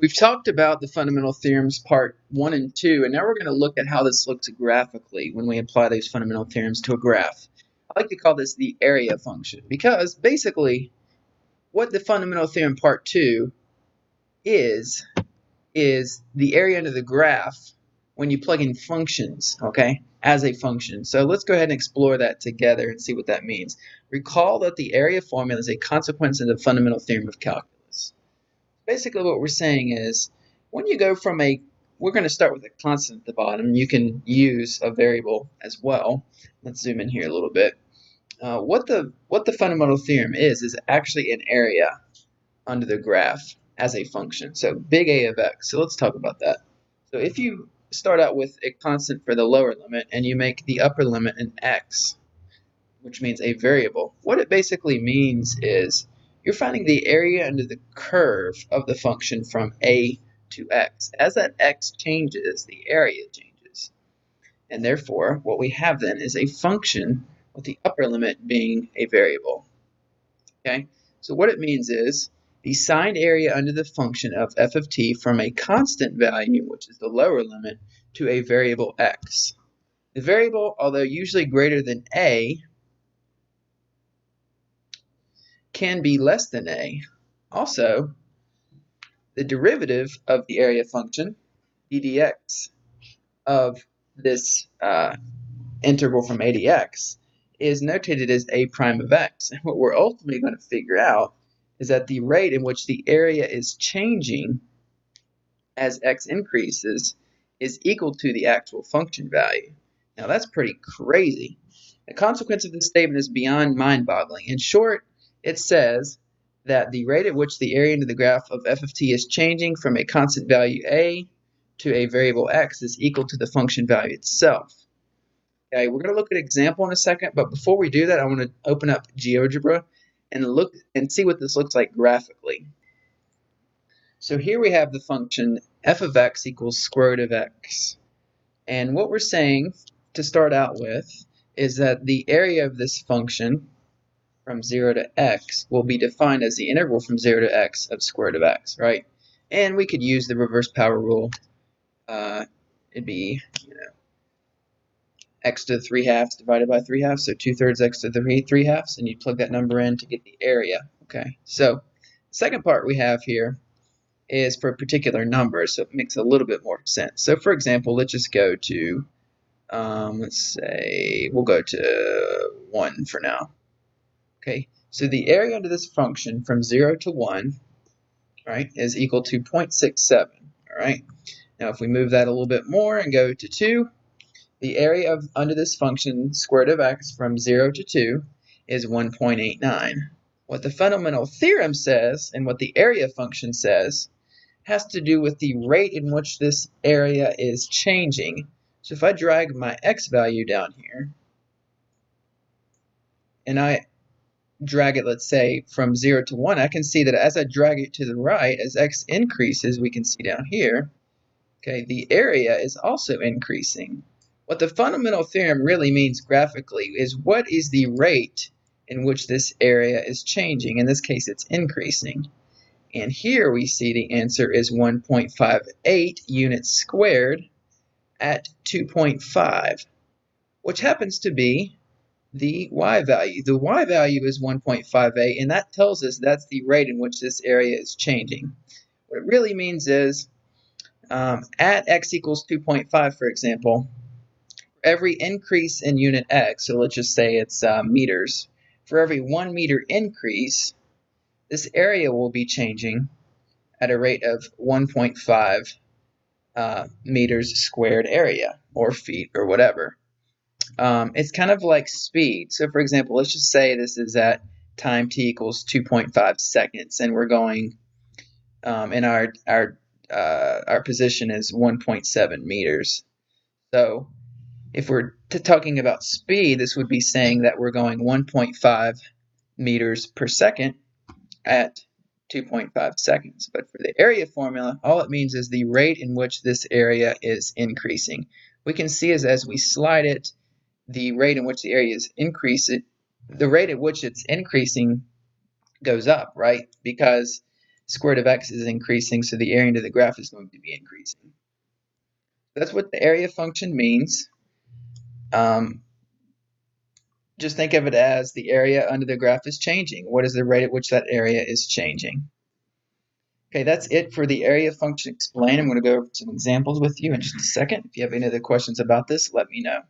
We've talked about the fundamental theorems part 1 and 2, and now we're going to look at how this looks graphically when we apply these fundamental theorems to a graph. I like to call this the area function because basically what the fundamental theorem part 2 is the area under the graph when you plug in functions, okay, as a function. So let's go ahead and explore that together and see what that means. Recall that the area formula is a consequence of the fundamental theorem of calculus. Basically what we're saying is when you go from we're going to start with a constant at the bottom. You can use a variable as well. Let's zoom in here a little bit. What the fundamental theorem is actually an area under the graph as a function. So big A of x. So let's talk about that. So if you start out with a constant for the lower limit and you make the upper limit an x, which means a variable, what it basically means is you're finding the area under the curve of the function from a to x. As that x changes, the area changes. And therefore, what we have then is a function with the upper limit being a variable. Okay? So what it means is the signed area under the function of f of t from a constant value, which is the lower limit, to a variable x. The variable, although usually greater than a, can be less than a. Also, the derivative of the area function, d dx, of this integral from a to x is notated as a prime of x. And what we're ultimately going to figure out is that the rate in which the area is changing as x increases is equal to the actual function value. Now that's pretty crazy. The consequence of this statement is beyond mind-boggling. In short, it says that the rate at which the area under the graph of f of t is changing from a constant value a to a variable x is equal to the function value itself. Okay, we're going to look at an example in a second, but before we do that, I want to open up GeoGebra and look and see what this looks like graphically. So here we have the function f of x equals square root of x. And what we're saying to start out with is that the area of this function from 0 to x will be defined as the integral from 0 to x of square root of x, right? And we could use the reverse power rule. It'd be, x to the 3/2 divided by 3/2, so 2/3 x to the 3/2, and you plug that number in to get the area. Okay, so the second part we have here is for a particular number, so it makes a little bit more sense. So for example, let's just go to, let's say, we'll go to 1 for now. Okay, so the area under this function from 0 to 1, right, is equal to 0.67, all right? Now if we move that a little bit more and go to 2, the area under this function, square root of x, from 0 to 2 is 1.89. What the fundamental theorem says and what the area function says has to do with the rate in which this area is changing. So if I drag my x value down here, and I drag it, let's say, from 0 to 1, I can see that as I drag it to the right, as x increases, we can see down here, okay, the area is also increasing. What the fundamental theorem really means graphically is what is the rate in which this area is changing. In this case, it's increasing. And here we see the answer is 1.58 units squared at 2.5, which happens to be the y value. The y value is 1.58, and that tells us that's the rate in which this area is changing. What it really means is at x equals 2.5, for example, every increase in unit x, so let's just say it's meters, for every 1 meter increase, this area will be changing at a rate of 1.5 meters squared area, or feet, or whatever. It's kind of like speed. So for example, let's just say this is at time t equals 2.5 seconds, and we're going, and our position is 1.7 meters. So if we're talking about speed, this would be saying that we're going 1.5 meters per second at 2.5 seconds. But for the area formula, all it means is the rate in which this area is increasing. We can see as we slide it, the rate in which the area is the rate at which it's increasing goes up, right? Because square root of x is increasing, so the area under the graph is going to be increasing. That's what the area function means. Just think of it as the area under the graph is changing. What is the rate at which that area is changing? Okay, that's it for the area function explained. I'm going to go over some examples with you in just a second. If you have any other questions about this, let me know.